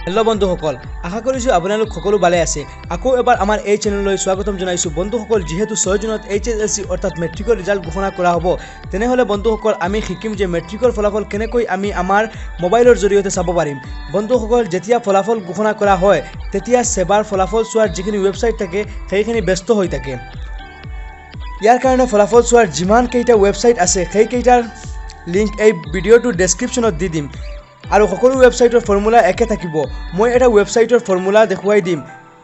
Hello' বন্ধুসকল, আশা কৰিছোঁ আপোনালোক সকলো ভালে আছে। আকৌ এবাৰ আমাৰ এই চেনেললৈ স্বাগতম জনাইছোঁ। বন্ধুসকল, যিহেতু 6 জুনত HSLC অৰ্থাৎ মেট্ৰিকৰ ৰিজাল্ট ঘোষণা কৰা হ'ব, তেনেহ'লে বন্ধুসকল আমি শিকিম যে মেট্ৰিকৰ ফলাফল কেনেকৈ আমি আমাৰ মোবাইলৰ জৰিয়তে চাব পাৰিম। বন্ধুসকল, যেতিয়া ফলাফল ঘোষণা কৰা হয় তেতিয়া সেবাৰ ফলাফল চোৱাৰ যিখিনি ৱেবছাইট থাকে সেইখিনি ব্যস্ত হৈ থাকে। ইয়াৰ কাৰণে ফলাফল চোৱাৰ যিমান কেইটা ৱেবছাইট আছে সেইকেইটাৰ লিংক এই ভিডিঅ'টোৰ ডেছক্ৰিপশ্যনত দি দিম। আৰু সকলো ৱেবছাইটৰ ফৰ্মুলা একে থাকিব। মই এটা ৱেবছাইটৰ ফৰ্মুলা দেখুৱাই দিম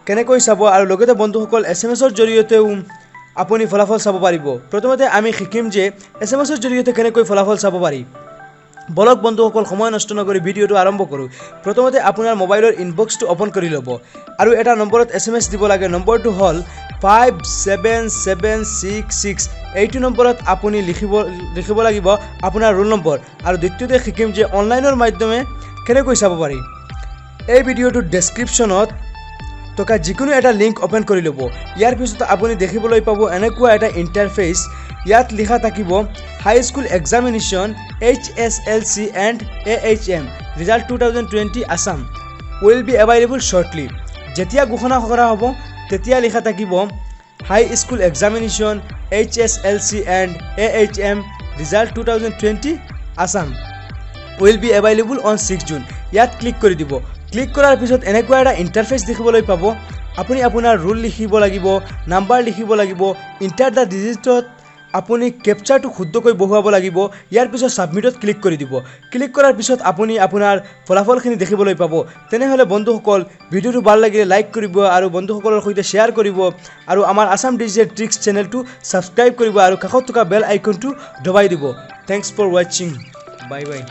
কেনেকৈ চাব, আৰু লগতে বন্ধুসকল SMS-ৰ জৰিয়তেও আপুনি ফলাফল চাব পাৰিব। প্ৰথমতে আমি শিকিম যে SMS-ৰ জৰিয়তে কেনেকৈ ফলাফল চাব পাৰি। বলক বন্ধুসকল, সময় নষ্ট নকৰি ভিডিঅ'টো আৰম্ভ কৰোঁ। প্ৰথমতে আপোনাৰ মোবাইলৰ ইনবক্সটো অ'পন কৰি ল'ব আৰু এটা নম্বৰত SMS দিব লাগে। নম্বৰটো হ'ল 57766। এইটো নম্বৰত আপুনি লিখিব লাগিব আপোনাৰ ৰোল নম্বৰ। আৰু দ্বিতীয়তে শিকিম যে অনলাইনৰ মাধ্যমে কেনেকৈ চাব পাৰি। এই ভিডিঅ'টোৰ ডেছক্ৰিপশ্যনত থকা যিকোনো এটা লিংক অ'পেন কৰি ল'ব। ইয়াৰ পিছত আপুনি দেখিবলৈ পাব এনেকুৱা এটা ইণ্টাৰফেচ। ইয়াত লিখা থাকিব high school examination HSLC and AHM result 2020 Assam will be available shortly. যেতিয়া ঘোষণা কৰা হ'ব তেতিয়া লিখা থাকিব high school examination HSLC and AHM result 2020 Assam will be available on 6 June. ইয়াত ক্লিক কৰি দিব। ক্লিক কৰাৰ পিছত এনেকুৱা এটা ইণ্টাৰফেচ দেখিবলৈ পাব। আপুনি আপোনাৰ ৰোল লিখিব লাগিব, নাম্বাৰ লিখিব লাগিব, ইণ্টাৰ দ্য ডিজিটত আপুনি কেপচাৰটো শুদ্ধকৈ বহুৱাব লাগিব। ইয়াৰ পিছত ছাবমিটত ক্লিক কৰি দিব। ক্লিক কৰাৰ পিছত আপুনি আপোনাৰ ফলাফলখিনি দেখিবলৈ পাব। তেনেহ'লে বন্ধুসকল, ভিডিঅ'টো ভাল লাগিলে লাইক কৰিব আৰু বন্ধুসকলৰ সৈতে শ্বেয়াৰ কৰিব, আৰু আমাৰ আছাম ডিজিটেল ট্ৰিক্স চেনেলটো ছাবস্ক্ৰাইব কৰিব আৰু কাষত থকা বেল আইকনটো দবাই দিব। থেংকছ ফৰ ৱাচিং। Bye bye.